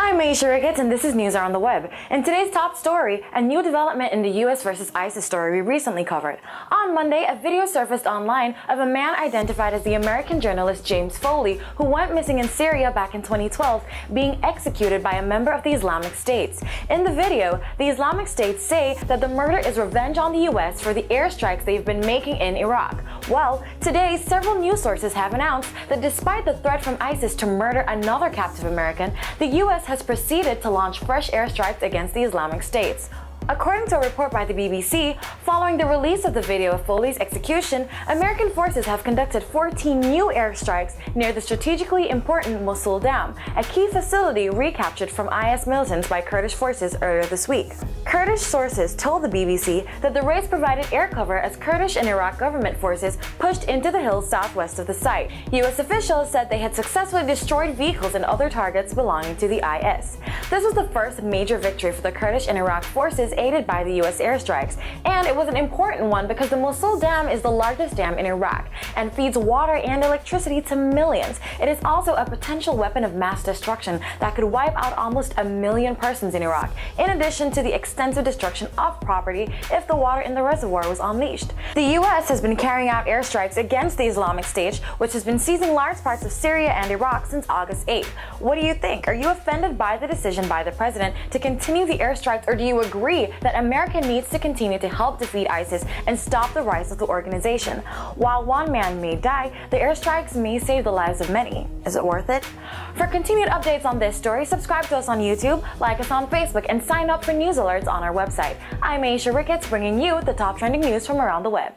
I'm Aisha Ricketts, and this is News Around the Web. In today's top story, a new development in the U.S. versus ISIS story we recently covered. On Monday, a video surfaced online of a man identified as the American journalist James Foley, who went missing in Syria back in 2012, being executed by a member of the Islamic State. In the video, the Islamic State say that the murder is revenge on the U.S. for the airstrikes they've been making in Iraq. Well, today, several news sources have announced that despite the threat from ISIS to murder another captive American, the U.S. has proceeded to launch fresh airstrikes against the Islamic State. According to a report by the BBC, following the release of the video of Foley's execution, American forces have conducted 14 new airstrikes near the strategically important Mosul Dam, a key facility recaptured from IS militants by Kurdish forces earlier this week. Kurdish sources told the BBC that the raids provided air cover as Kurdish and Iraq government forces pushed into the hills southwest of the site. U.S. officials said they had successfully destroyed vehicles and other targets belonging to the IS. This was the first major victory for the Kurdish and Iraq forces aided by the U.S. airstrikes, and it was an important one because the Mosul Dam is the largest dam in Iraq and feeds water and electricity to millions. It is also a potential weapon of mass destruction that could wipe out almost 1 million persons in Iraq, in addition to the extensive destruction of property if the water in the reservoir was unleashed. The U.S. has been carrying out airstrikes against the Islamic State, which has been seizing large parts of Syria and Iraq since August 8th. What do you think? Are you offended by the decision by the president to continue the airstrikes, or do you agree that America needs to continue to help defeat ISIS and stop the rise of the organization? While one man may die, the airstrikes may save the lives of many. Is it worth it? For continued updates on this story, subscribe to us on YouTube, like us on Facebook, and sign up for news alerts on our website. I'm Aisha Ricketts, bringing you the top trending news from around the web.